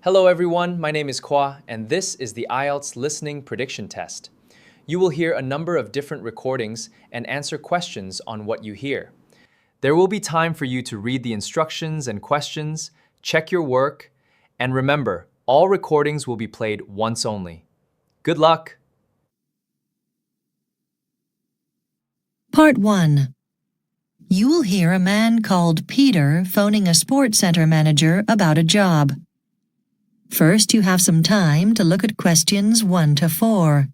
Hello everyone, my name is Kwa, and this is the IELTS Listening Prediction Test. You will hear a number of different recordings and answer questions on what you hear. There will be time for you to read the instructions and questions, check your work, and remember, all recordings will be played once only. Good luck! Part 1. You will hear a man called Peter phoning a sports center manager about a job. First, you have some time to look at questions 1 to 4.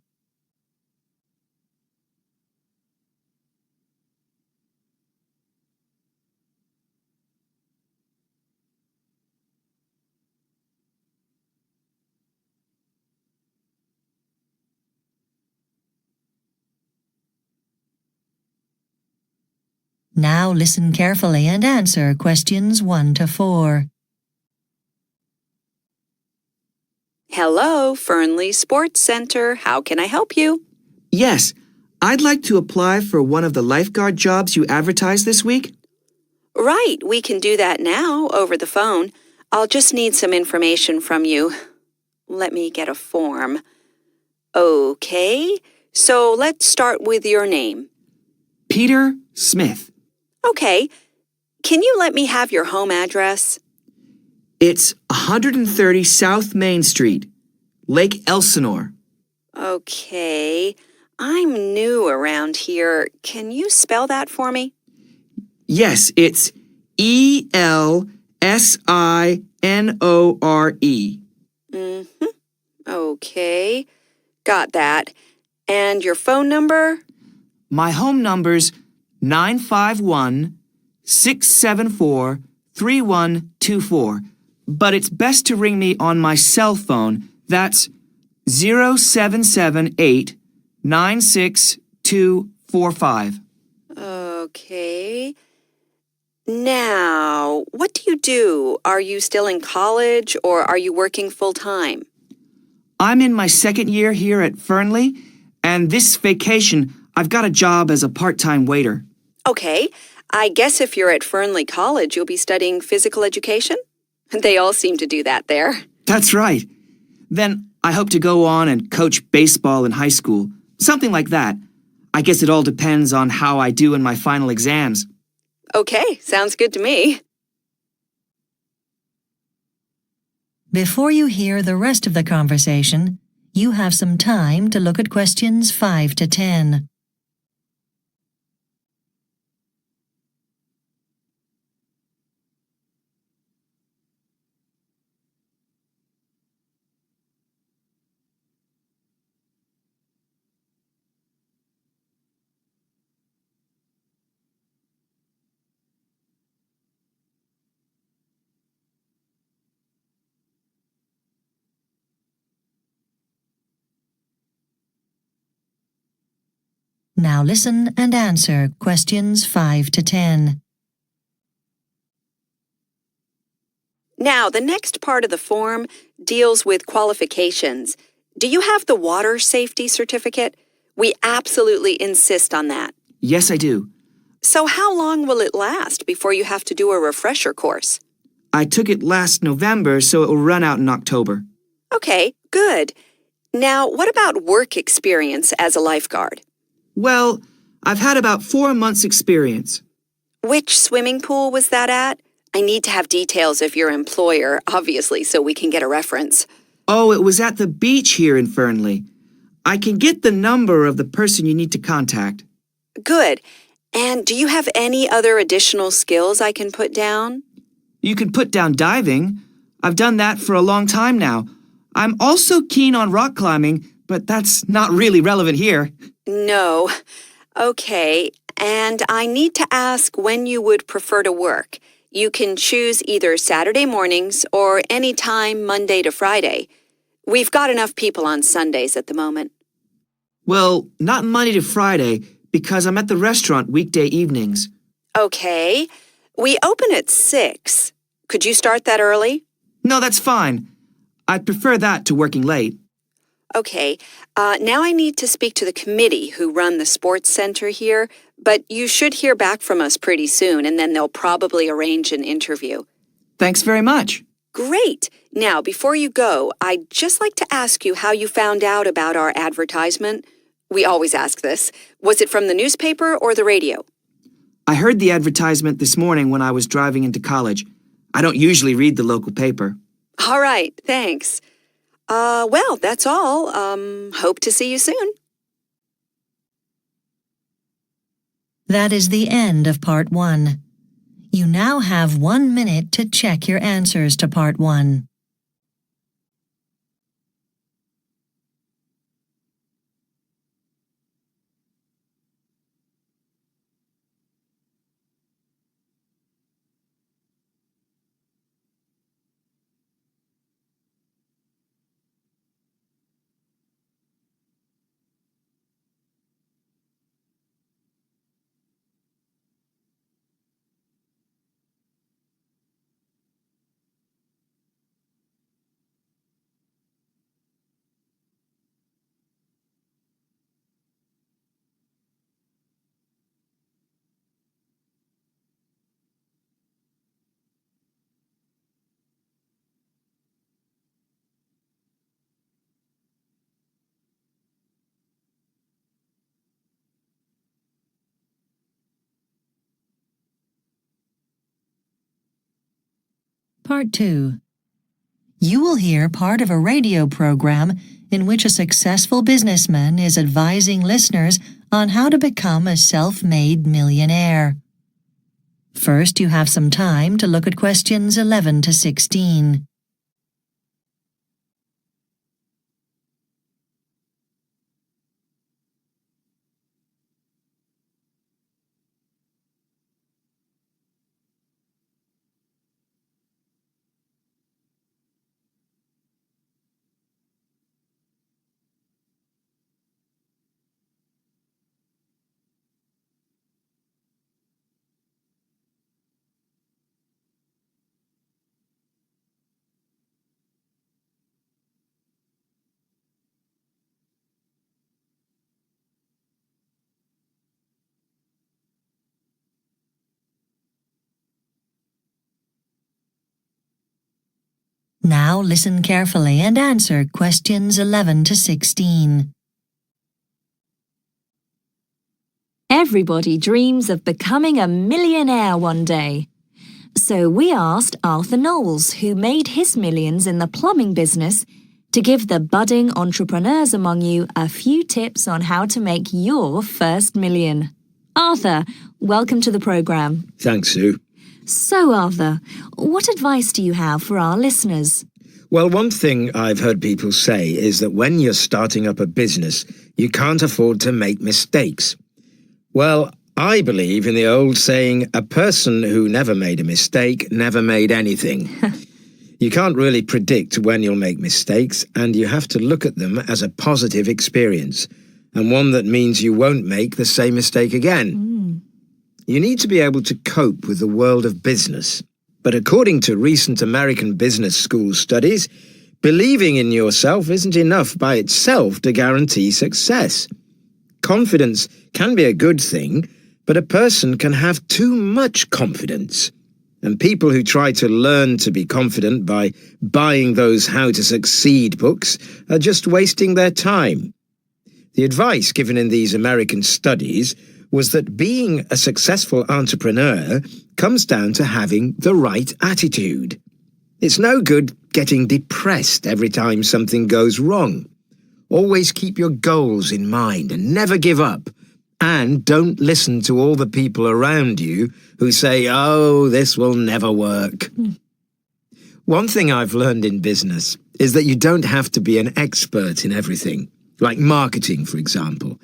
Now listen carefully and answer questions 1 to 4. Hello, Fernley Sports Center. How can I help you? Yes, I'd like to apply for one of the lifeguard jobs you advertised this week. Right, we can do that now over the phone. I'll just need some information from you. Let me get a form. Okay, so let's start with your name. Peter Smith. Okay, can you let me have your home address? It's 130 South Main Street, Lake Elsinore. Okay, I'm new around here. Can you spell that for me? Yes, it's Elsinore. Okay, got that. And your phone number? My home number's 951-674-3124, but it's best to ring me on my cell phone. That's 0778-96245. Okay. Now, what do you do? Are you still in college or are you working full-time? I'm in my second year here at Fernley, and this vacation, I've got a job as a part-time waiter. Okay. I guess if you're at Fernley College, you'll be studying physical education? They all seem to do that there. That's right. Then I hope to go on and coach baseball in high school. Something like that. I guess it all depends on how I do in my final exams. Okay, sounds good to me. Before you hear the rest of the conversation, you have some time to look at questions 5 to 10. Now listen and answer questions 5 to 10. Now, the next part of the form deals with qualifications. Do you have the water safety certificate? We absolutely insist on that. Yes, I do. So how long will it last before you have to do a refresher course? I took it last November, so it will run out in October. Okay, good. Now, what about work experience as a lifeguard? Well, I've had about 4 months' experience. Which swimming pool was that at? I need to have details of your employer, obviously, so we can get a reference. Oh, it was at the beach here in Fernley. I can get the number of the person you need to contact. Good. And do you have any other additional skills I can put down? You can put down diving. I've done that for a long time now. I'm also keen on rock climbing, but that's not really relevant here. No. Okay. And I need to ask when you would prefer to work. You can choose either Saturday mornings or any time Monday to Friday. We've got enough people on Sundays at the moment. Well, not Monday to Friday, because I'm at the restaurant weekday evenings. Okay. We open at 6. Could you start that early? No, that's fine. I'd prefer that to working late. Okay. Now I need to speak to the committee who run the sports center here, but you should hear back from us pretty soon, and then they'll probably arrange an interview. Thanks very much. Great! Now, before you go, I'd just like to ask you how you found out about our advertisement. We always ask this. Was it from the newspaper or the radio? I heard the advertisement this morning when I was driving into college. I don't usually read the local paper. All right, thanks. Well, that's all. Hope to see you soon. That is the end of Part 1. You now have 1 minute to check your answers to Part 1. Part 2. You will hear part of a radio program in which a successful businessman is advising listeners on how to become a self-made millionaire. First, you have some time to look at questions 11 to 16. Now listen carefully and answer questions 11 to 16. Everybody dreams of becoming a millionaire one day. So we asked Arthur Knowles, who made his millions in the plumbing business, to give the budding entrepreneurs among you a few tips on how to make your first million. Arthur, welcome to the program. Thanks, Sue. So, Arthur, what advice do you have for our listeners? Well, one thing I've heard people say is that when you're starting up a business, you can't afford to make mistakes. Well, I believe in the old saying, a person who never made a mistake never made anything. You can't really predict when you'll make mistakes, and you have to look at them as a positive experience, and one that means you won't make the same mistake again. You need to be able to cope with the world of business. But according to recent American business school studies, believing in yourself isn't enough by itself to guarantee success. Confidence can be a good thing, but a person can have too much confidence. And people who try to learn to be confident by buying those How to Succeed books are just wasting their time. The advice given in these American studies was that being a successful entrepreneur comes down to having the right attitude. It's no good getting depressed every time something goes wrong. Always keep your goals in mind and never give up. And don't listen to all the people around you who say, "Oh, this will never work." One thing I've learned in business is that you don't have to be an expert in everything, like marketing, for example.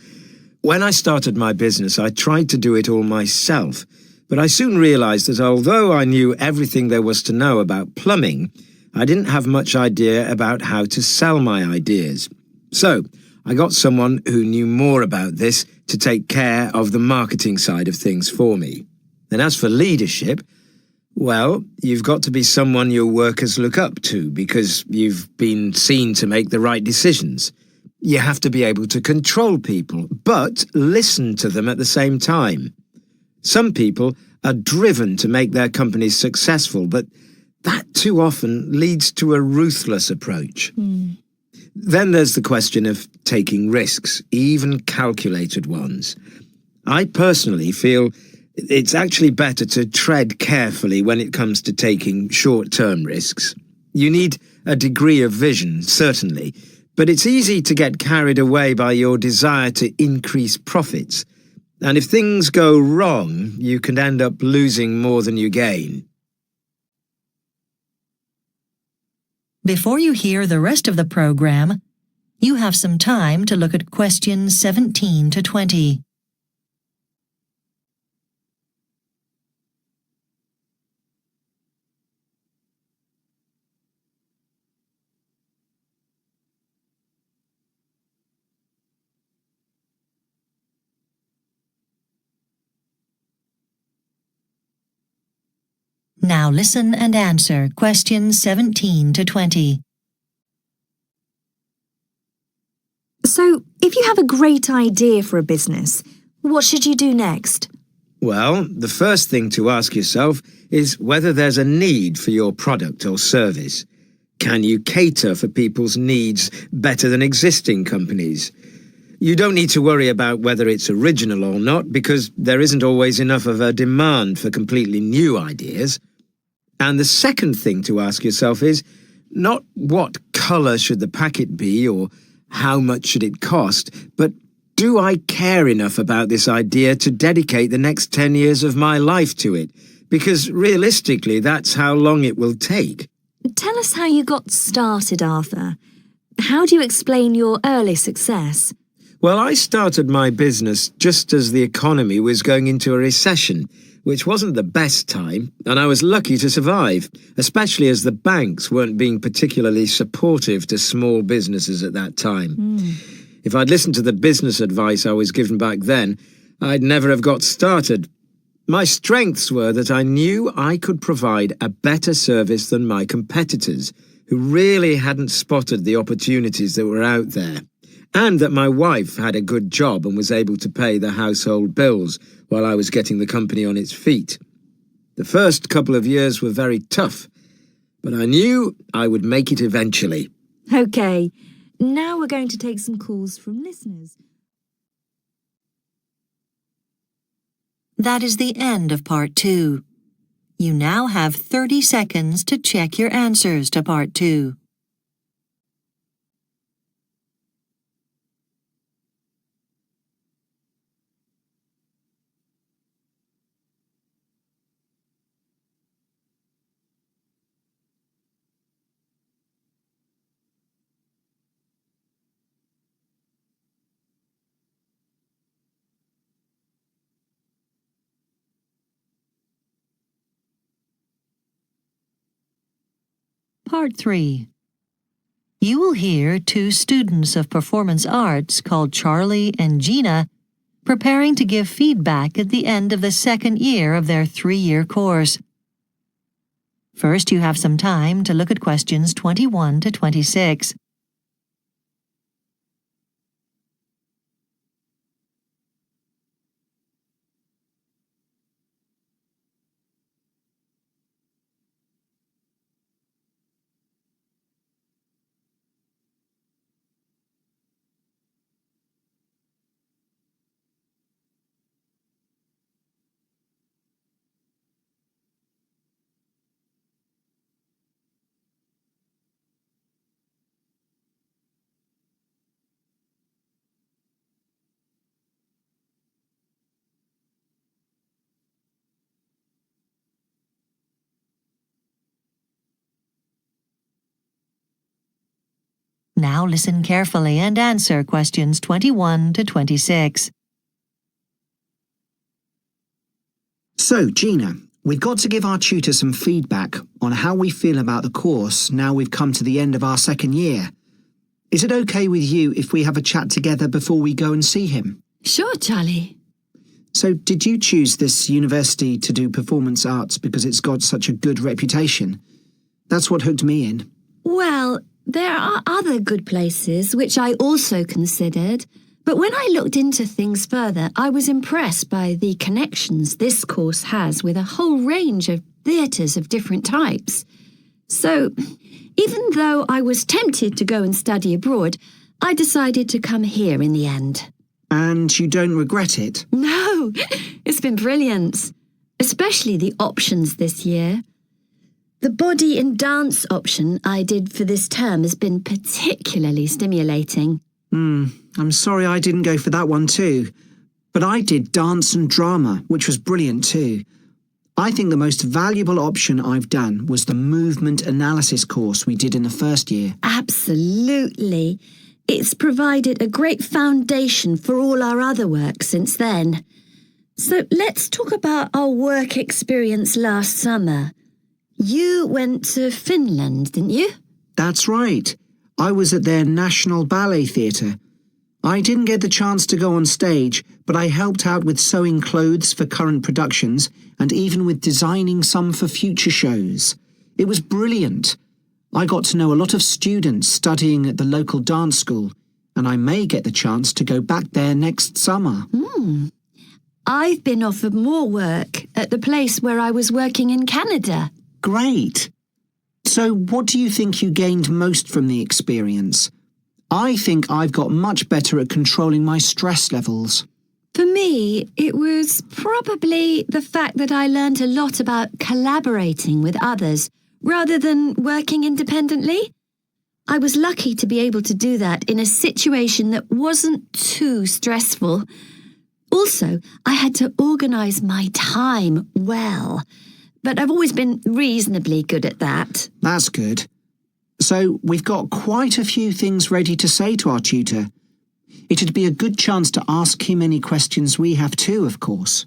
When I started my business, I tried to do it all myself, but I soon realized that although I knew everything there was to know about plumbing, I didn't have much idea about how to sell my ideas. So, I got someone who knew more about this to take care of the marketing side of things for me. And as for leadership, well, you've got to be someone your workers look up to because you've been seen to make the right decisions. You have to be able to control people, but listen to them at the same time. Some people are driven to make their companies successful, but that too often leads to a ruthless approach. Then there's the question of taking risks, even calculated ones. I personally feel it's actually better to tread carefully when it comes to taking short-term risks. You need a degree of vision, certainly, but it's easy to get carried away by your desire to increase profits. And if things go wrong, you can end up losing more than you gain. Before you hear the rest of the program, you have some time to look at questions 17 to 20. Now listen and answer questions 17 to 20. So, if you have a great idea for a business, what should you do next? Well, the first thing to ask yourself is whether there's a need for your product or service. Can you cater for people's needs better than existing companies? You don't need to worry about whether it's original or not, because there isn't always enough of a demand for completely new ideas. And the second thing to ask yourself is not what colour should the packet be or how much should it cost, but do I care enough about this idea to dedicate the next 10 years of my life to it? Because realistically, that's how long it will take. Tell us how you got started, Arthur. How do you explain your early success? Well, I started my business just as the economy was going into a recession, which wasn't the best time, and I was lucky to survive, especially as the banks weren't being particularly supportive to small businesses at that time. If I'd listened to the business advice I was given back then, I'd never have got started. My strengths were that I knew I could provide a better service than my competitors, who really hadn't spotted the opportunities that were out there, and that my wife had a good job and was able to pay the household bills while I was getting the company on its feet. The first couple of years were very tough, but I knew I would make it eventually. OK, now we're going to take some calls from listeners. That is the end of Part 2. You now have 30 seconds to check your answers to Part 2. Part 3. You will hear two students of performance arts called Charlie and Gina preparing to give feedback at the end of the second year of their 3-year course. First, you have some time to look at questions 21 to 26. Now listen carefully and answer questions 21 to 26. So, Gina, we've got to give our tutor some feedback on how we feel about the course now we've come to the end of our second year. Is it okay with you if we have a chat together before we go and see him? Sure, Charlie. So, did you choose this university to do performance arts because it's got such a good reputation? That's what hooked me in. Well, there are other good places which I also considered, but when I looked into things further, I was impressed by the connections this course has with a whole range of theatres of different types. So, even though I was tempted to go and study abroad, I decided to come here in the end. And you don't regret it? No, it's been brilliant, especially the options this year. The body and dance option I did for this term has been particularly stimulating. I'm sorry I didn't go for that one too. But I did dance and drama, which was brilliant too. I think the most valuable option I've done was the movement analysis course we did in the first year. Absolutely. It's provided a great foundation for all our other work since then. So let's talk about our work experience last summer. You went to Finland, didn't you? That's right. I was at their National Ballet Theatre. I didn't get the chance to go on stage, but I helped out with sewing clothes for current productions and even with designing some for future shows. It was brilliant. I got to know a lot of students studying at the local dance school, and I may get the chance to go back there next summer. I've been offered more work at the place where I was working in Canada. Great. So what do you think you gained most from the experience? I think I've got much better at controlling my stress levels. For me, it was probably the fact that I learned a lot about collaborating with others rather than working independently. I was lucky to be able to do that in a situation that wasn't too stressful. Also, I had to organise my time well, but I've always been reasonably good at that. That's good. So we've got quite a few things ready to say to our tutor. It'd be a good chance to ask him any questions we have too, of course.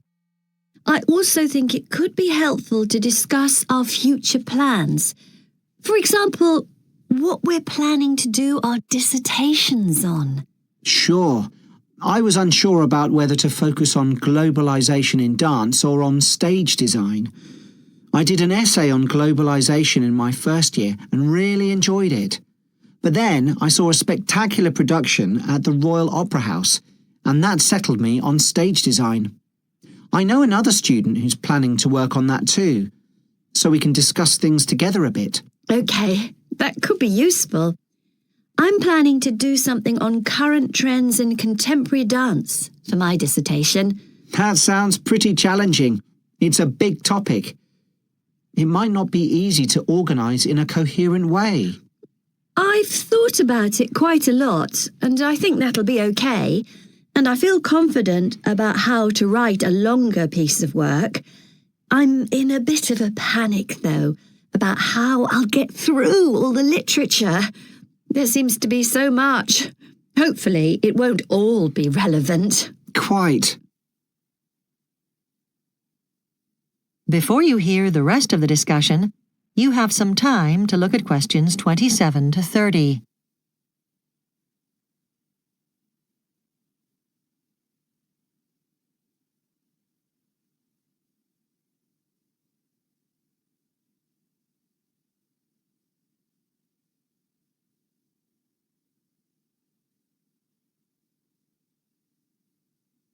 I also think it could be helpful to discuss our future plans. For example, what we're planning to do our dissertations on. Sure. I was unsure about whether to focus on globalization in dance or on stage design. I did an essay on globalization in my first year and really enjoyed it. But then I saw a spectacular production at the Royal Opera House, and that settled me on stage design. I know another student who's planning to work on that too, so we can discuss things together a bit. Okay, that could be useful. I'm planning to do something on current trends in contemporary dance for my dissertation. That sounds pretty challenging. It's a big topic. It might not be easy to organise in a coherent way. I've thought about it quite a lot, and I think that'll be okay. And I feel confident about how to write a longer piece of work. I'm in a bit of a panic, though, about how I'll get through all the literature. There seems to be so much. Hopefully, it won't all be relevant. Quite. Before you hear the rest of the discussion, you have some time to look at questions 27 to 30.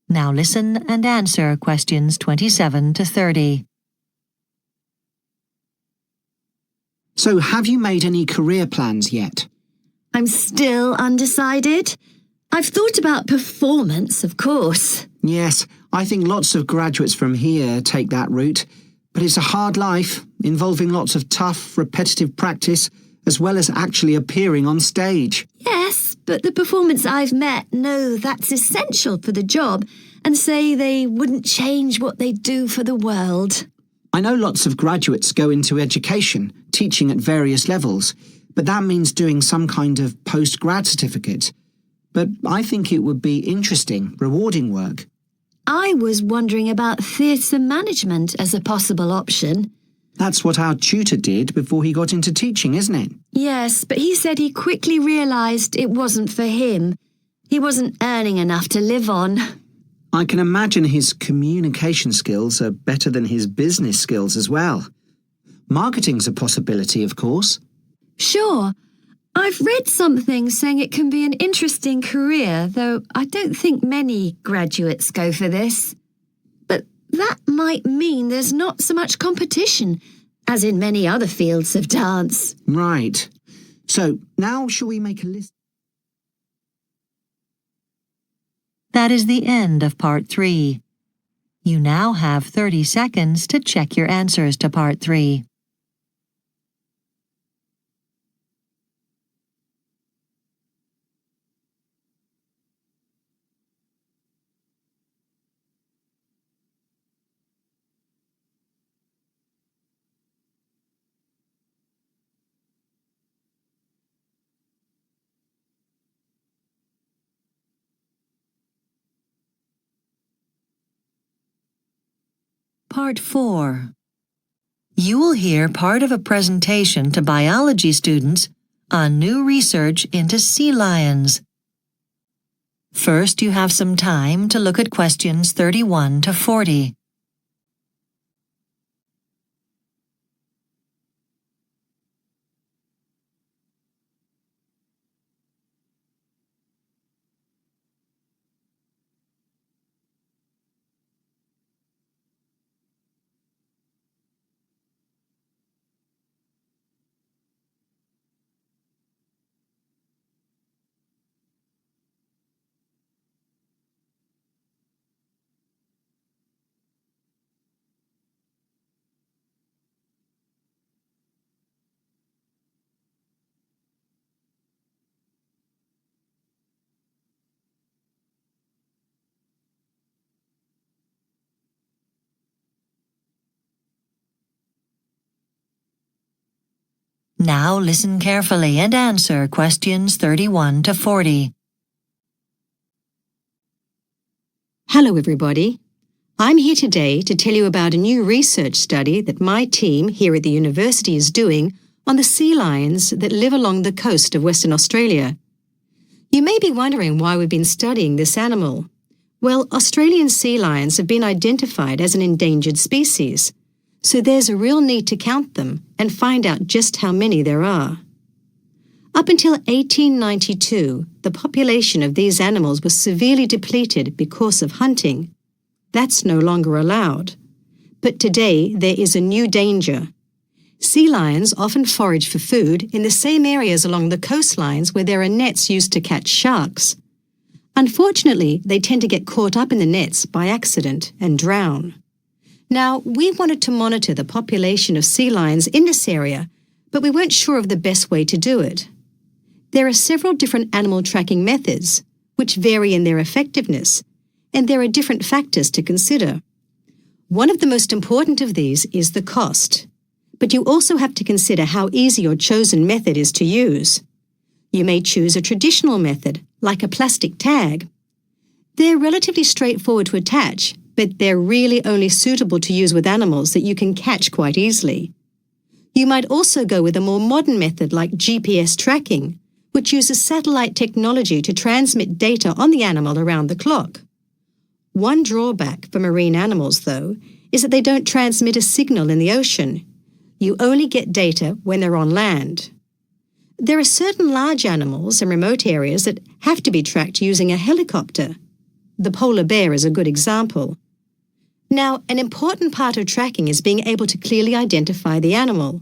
Now listen and answer questions 27 to 30. So have you made any career plans yet? I'm still undecided. I've thought about performance, of course. Yes, I think lots of graduates from here take that route. But it's a hard life, involving lots of tough, repetitive practice, as well as actually appearing on stage. Yes, but the performance I've met know that's essential for the job and say they wouldn't change what they do for the world. I know lots of graduates go into education, teaching at various levels, but that means doing some kind of post-grad certificate. But I think it would be interesting, rewarding work. I was wondering about theatre management as a possible option. That's what our tutor did before he got into teaching, isn't it? Yes, but he said he quickly realised it wasn't for him. He wasn't earning enough to live on. I can imagine his communication skills are better than his business skills as well. Marketing's a possibility, of course. Sure. I've read something saying it can be an interesting career, though I don't think many graduates go for this. But that might mean there's not so much competition, as in many other fields of dance. Right. So, now shall we make a list? That is the end of Part 3. You now have 30 seconds to check your answers to Part 3. Part 4. You will hear part of a presentation to biology students on new research into sea lions. First, you have some time to look at questions 31 to 40. Now listen carefully and answer questions 31 to 40. Hello everybody. I'm here today to tell you about a new research study that my team here at the university is doing on the sea lions that live along the coast of Western Australia. You may be wondering why we've been studying this animal. Well, Australian sea lions have been identified as an endangered species, so there's a real need to count them and find out just how many there are. Up until 1892, the population of these animals was severely depleted because of hunting. That's no longer allowed. But today, there is a new danger. Sea lions often forage for food in the same areas along the coastlines where there are nets used to catch sharks. Unfortunately, they tend to get caught up in the nets by accident and drown. Now, we wanted to monitor the population of sea lions in this area, but we weren't sure of the best way to do it. There are several different animal tracking methods, which vary in their effectiveness, and there are different factors to consider. One of the most important of these is the cost, but you also have to consider how easy your chosen method is to use. You may choose a traditional method, like a plastic tag. They're relatively straightforward to attach, but they're really only suitable to use with animals that you can catch quite easily. You might also go with a more modern method like GPS tracking, which uses satellite technology to transmit data on the animal around the clock. One drawback for marine animals, though, is that they don't transmit a signal in the ocean. You only get data when they're on land. There are certain large animals in remote areas that have to be tracked using a helicopter. The polar bear is a good example. Now, an important part of tracking is being able to clearly identify the animal.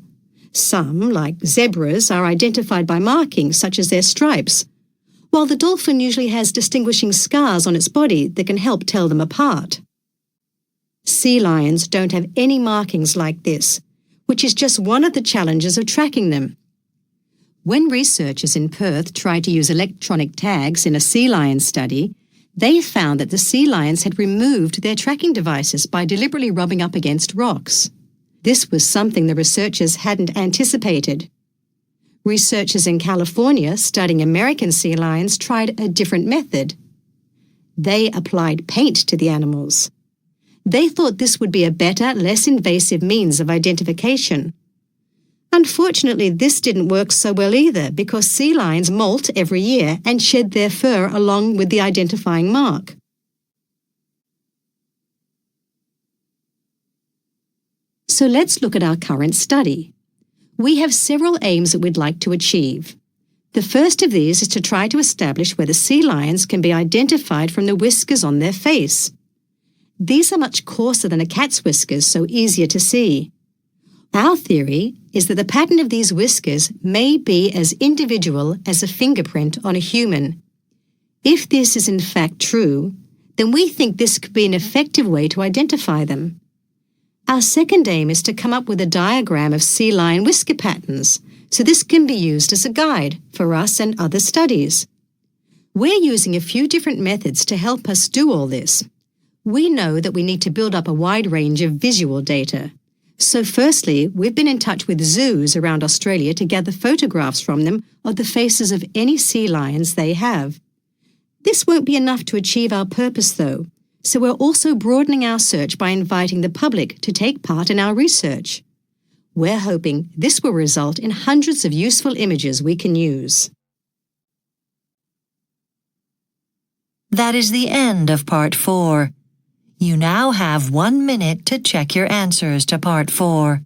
Some, like zebras, are identified by markings such as their stripes, while the dolphin usually has distinguishing scars on its body that can help tell them apart. Sea lions don't have any markings like this, which is just one of the challenges of tracking them. When researchers in Perth tried to use electronic tags in a sea lion study, they found that the sea lions had removed their tracking devices by deliberately rubbing up against rocks. This was something the researchers hadn't anticipated. Researchers in California studying American sea lions tried a different method. They applied paint to the animals. They thought this would be a better, less invasive means of identification. Unfortunately, this didn't work so well either because sea lions molt every year and shed their fur along with the identifying mark. So let's look at our current study. We have several aims that we'd like to achieve. The first of these is to try to establish whether sea lions can be identified from the whiskers on their face. These are much coarser than a cat's whiskers, so easier to see. Our theory is that the pattern of these whiskers may be as individual as a fingerprint on a human. If this is in fact true, then we think this could be an effective way to identify them. Our second aim is to come up with a diagram of sea lion whisker patterns, so this can be used as a guide for us and other studies. We're using a few different methods to help us do all this. We know that we need to build up a wide range of visual data. So firstly, we've been in touch with zoos around Australia to gather photographs from them of the faces of any sea lions they have. This won't be enough to achieve our purpose though, so we're also broadening our search by inviting the public to take part in our research. We're hoping this will result in hundreds of useful images we can use. That is the end of Part 4. You now have 1 minute to check your answers to Part 4.